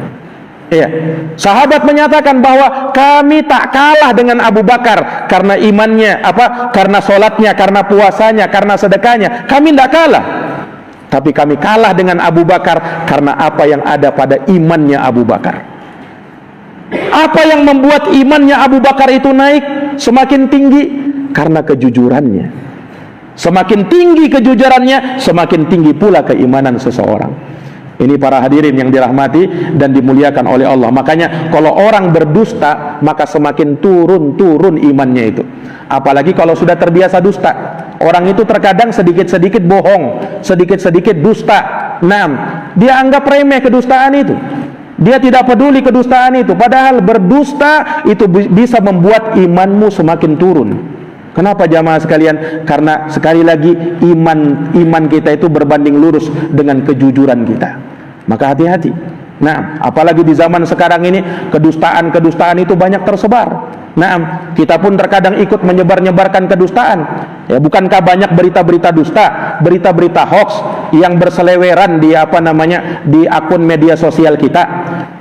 Iya. Sahabat menyatakan bahwa kami tak kalah dengan Abu Bakar karena imannya, karena sholatnya, karena puasanya, karena sedekahnya. Kami tidak kalah. Tapi kami kalah dengan Abu Bakar karena apa yang ada pada imannya Abu Bakar. Apa yang membuat imannya Abu Bakar itu naik semakin tinggi? Karena kejujurannya. Semakin tinggi kejujurannya, semakin tinggi pula keimanan seseorang. Ini para hadirin yang dirahmati dan dimuliakan oleh Allah. Makanya kalau orang berdusta, maka semakin turun imannya itu. Apalagi kalau sudah terbiasa dusta. Orang itu terkadang sedikit-sedikit bohong, sedikit-sedikit dusta. Nah, dia anggap remeh kedustaan itu. Dia tidak peduli kedustaan itu. Padahal berdusta itu bisa membuat imanmu semakin turun. Kenapa jamaah sekalian? Karena sekali lagi iman kita itu berbanding lurus dengan kejujuran kita. Maka hati-hati. Nah, apalagi di zaman sekarang ini kedustaan itu banyak tersebar. Nah, kita pun terkadang ikut menyebarkan kedustaan. Ya, bukankah banyak berita-berita dusta, berita-berita hoax yang berseleweran di di akun media sosial kita.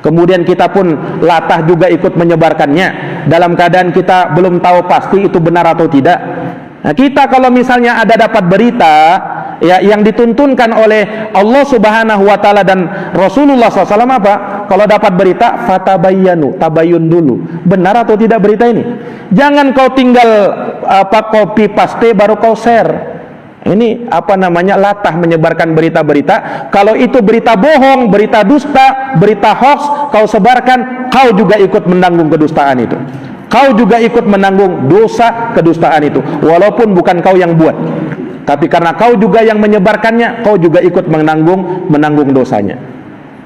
Kemudian kita pun latah juga ikut menyebarkannya dalam keadaan kita belum tahu pasti itu benar atau tidak. Nah, kita kalau misalnya ada dapat berita ya yang dituntunkan oleh Allah Subhanahu wa taala dan Rasulullah SAW apa? Kalau dapat berita, tabayun dulu. Benar atau tidak berita ini? Jangan kau tinggal copy paste baru kau share. Ini latah menyebarkan berita-berita. Kalau itu berita bohong, berita dusta, berita hoax, kau sebarkan, kau juga ikut menanggung kedustaan itu. Kau juga ikut menanggung dosa kedustaan itu, walaupun bukan kau yang buat. Tapi karena kau juga yang menyebarkannya, kau juga ikut menanggung dosanya.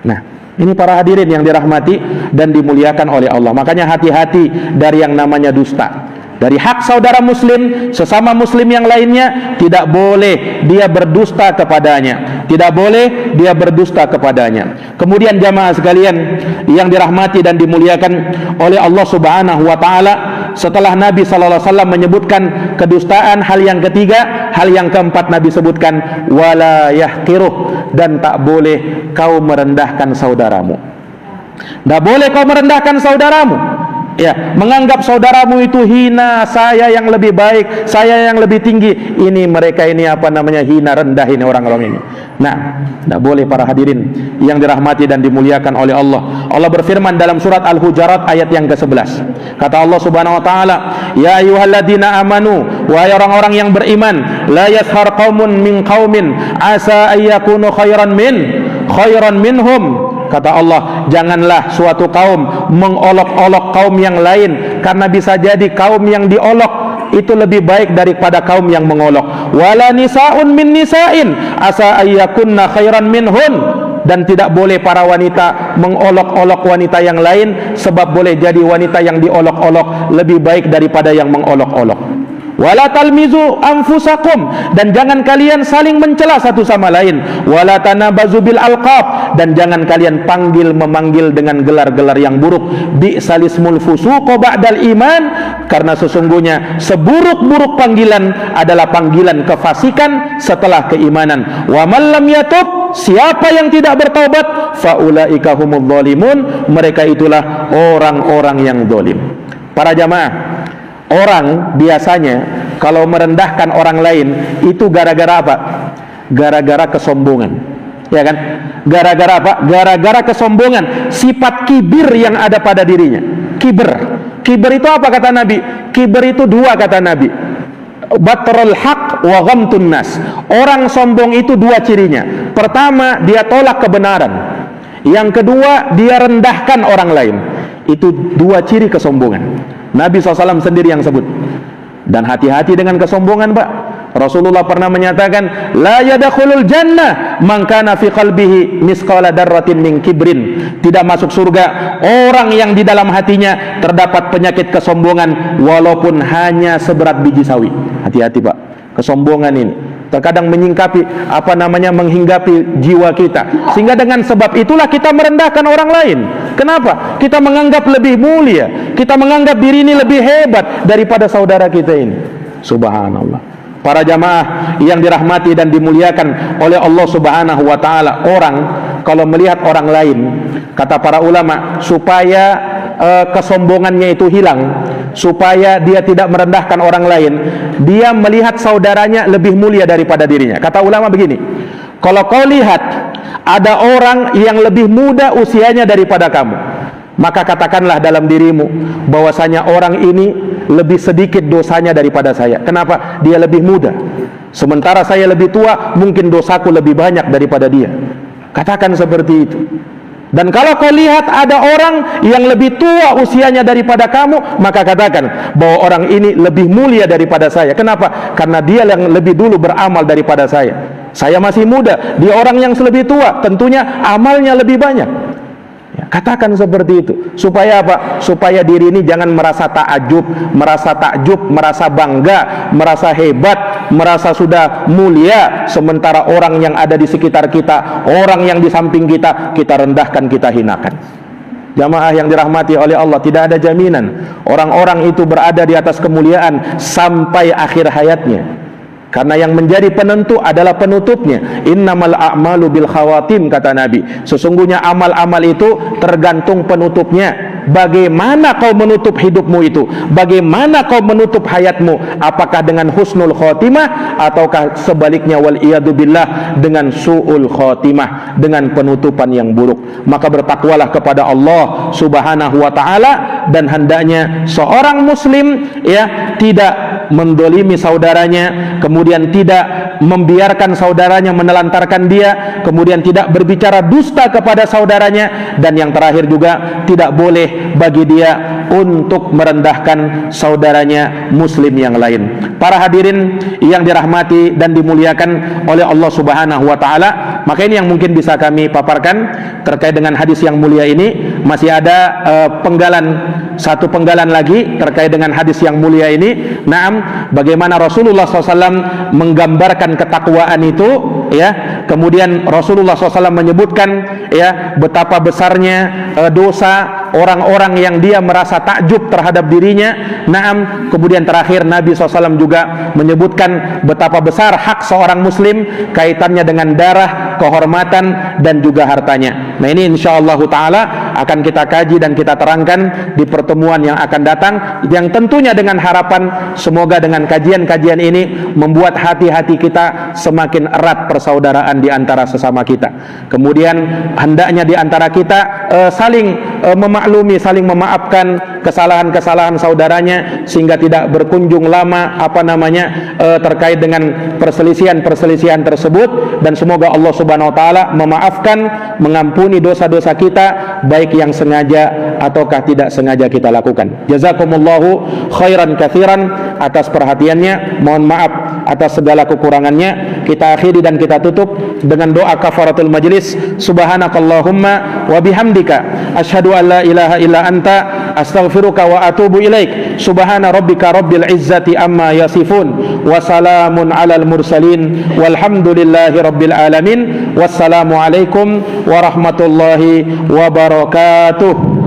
Nah, ini para hadirin yang dirahmati dan dimuliakan oleh Allah. Makanya hati-hati dari yang namanya dusta. Dari hak saudara muslim, sesama muslim yang lainnya, tidak boleh dia berdusta kepadanya. Tidak boleh dia berdusta kepadanya. Kemudian jamaah sekalian yang dirahmati dan dimuliakan oleh Allah Subhanahu wa taala, setelah Nabi sallallahu alaihi wasallam menyebutkan kedustaan, hal yang ketiga, hal yang keempat Nabi sebutkan wala yahqiruh, dan tak boleh kau merendahkan saudaramu. Tak boleh kau merendahkan saudaramu. Ya, menganggap saudaramu itu hina, saya yang lebih baik, saya yang lebih tinggi. Ini mereka ini hina, rendah ini orang-orang ini. Nah, tidak boleh para hadirin yang dirahmati dan dimuliakan oleh Allah. Allah berfirman dalam surat Al-Hujurat ayat yang ke-11. Kata Allah Subhanahu wa taala, "Ya ayyuhalladzina amanu," wahai orang-orang yang beriman, "la yashar qaumun min qaumin asa ayyakunu khairan minhum." Kata Allah, janganlah suatu kaum mengolok-olok kaum yang lain, karena bisa jadi kaum yang diolok itu lebih baik daripada kaum yang mengolok. Wala nisaun min nisain asa ayyakunna khairan minhun, dan tidak boleh para wanita mengolok-olok wanita yang lain, sebab boleh jadi wanita yang diolok-olok lebih baik daripada yang mengolok-olok. Wala talmizu anfusakum, dan jangan kalian saling mencela satu sama lain. Wala tanabazu bil alqab, dan jangan kalian memanggil dengan gelar-gelar yang buruk. Bi'salismul fusuqu ba'dal iman, karena sesungguhnya seburuk-buruk panggilan adalah panggilan kefasikan setelah keimanan. Wa man lam yatub, siapa yang tidak bertaubat, faulaika humudz zalimun, mereka itulah orang-orang yang zalim. Para jamaah, orang biasanya kalau merendahkan orang lain itu gara-gara apa? Gara-gara kesombongan. Ya kan? Gara-gara apa? Gara-gara kesombongan, sifat kibir yang ada pada dirinya. Kibir itu apa kata Nabi? Kibir itu dua kata Nabi. Batrul haq wa ghamtun nas. Orang sombong itu dua cirinya. Pertama, dia tolak kebenaran. Yang kedua, dia rendahkan orang lain. Itu dua ciri kesombongan. Nabi SAW sendiri yang sebut. Dan hati-hati dengan kesombongan, Pak. Rasulullah pernah menyatakan, la yadkhulul jannah man kana fi qalbihi misqala darratin min kibrin. Tidak masuk surga orang yang di dalam hatinya terdapat penyakit kesombongan walaupun hanya seberat biji sawi. Hati-hati, Pak. Kesombongan ini terkadang menghinggapi jiwa kita, sehingga dengan sebab itulah kita merendahkan orang lain. Kenapa? Kita menganggap lebih mulia, kita menganggap diri ini lebih hebat daripada saudara kita ini. Subhanallah. Para jamaah yang dirahmati dan dimuliakan oleh Allah Subhanahu wa taala, orang kalau melihat orang lain, kata para ulama, supaya kesombongannya itu hilang, supaya dia tidak merendahkan orang lain, dia melihat saudaranya lebih mulia daripada dirinya. Kata ulama begini, kalau kau lihat ada orang yang lebih muda usianya daripada kamu, maka katakanlah dalam dirimu bahwasanya orang ini lebih sedikit dosanya daripada saya. Kenapa? Dia lebih muda, sementara saya lebih tua, mungkin dosaku lebih banyak daripada dia. Katakan seperti itu. Dan kalau kau lihat ada orang yang lebih tua usianya daripada kamu, maka katakan bahwa orang ini lebih mulia daripada saya. Kenapa? Karena dia yang lebih dulu beramal daripada saya. Saya masih muda, dia orang yang lebih tua, tentunya amalnya lebih banyak. Ya, katakan seperti itu. Supaya apa? Supaya diri ini jangan merasa takjub, merasa bangga, merasa hebat, merasa sudah mulia, sementara orang yang ada di sekitar kita, orang yang di samping kita, kita rendahkan, kita hinakan. Jamaah yang dirahmati oleh Allah, tidak ada jaminan orang-orang itu berada di atas kemuliaan sampai akhir hayatnya. Karena yang menjadi penentu adalah penutupnya. Innamal a'malu bil khawatim, kata Nabi. Sesungguhnya amal-amal itu tergantung penutupnya. Bagaimana kau menutup hidupmu itu? Bagaimana kau menutup hayatmu? Apakah dengan husnul khotimah, ataukah sebaliknya, wal iyadu billah, dengan su'ul khotimah, dengan penutupan yang buruk? Maka bertakwalah kepada Allah subhanahu wa ta'ala, dan hendaknya seorang muslim ya tidak mendolimi saudaranya, kemudian tidak membiarkan saudaranya menelantarkan dia, kemudian tidak berbicara dusta kepada saudaranya, dan yang terakhir juga tidak boleh bagi dia untuk merendahkan saudaranya muslim yang lain. Para hadirin yang dirahmati dan dimuliakan oleh Allah subhanahu wa ta'ala, maka ini yang mungkin bisa kami paparkan terkait dengan hadis yang mulia ini. Masih ada satu penggalan lagi terkait dengan hadis yang mulia ini. Naam, bagaimana Rasulullah SAW menggambarkan ketakwaan itu, ya. Kemudian Rasulullah SAW menyebutkan, ya, betapa besarnya dosa orang-orang yang dia merasa takjub terhadap dirinya. Naam, kemudian terakhir Nabi SAW juga menyebutkan betapa besar hak seorang muslim kaitannya dengan darah, kehormatan, dan juga hartanya. Nah, ini insyaallah ta'ala akan kita kaji dan kita terangkan di pertemuan yang akan datang, yang tentunya dengan harapan semoga dengan kajian-kajian ini membuat hati-hati kita semakin erat persaudaraan di antara sesama kita. Kemudian hendaknya di antara kita saling memaklumi, saling memaafkan kesalahan-kesalahan saudaranya, sehingga tidak berkunjung lama terkait dengan perselisihan-perselisihan tersebut. Dan semoga Allah subhanahu wa ta'ala memaafkan, mengampuni dosa-dosa kita, baik yang sengaja ataukah tidak sengaja kita lakukan. Jazakumullahu khairan katsiran atas perhatiannya. Mohon maaf atas segala kekurangannya. Kita akhiri dan kita tutup dengan doa kafaratul majlis. Subhanakallahumma wa bihamdika asyhadu an la ilaha illa anta astaghfiruka wa atubu ilaik. Subhana rabbika rabbil izzati amma yasifun wa salamun alal mursalin walhamdulillahi rabbil alamin. Wassalamu alaikum warahmatullahi wabarakatuh.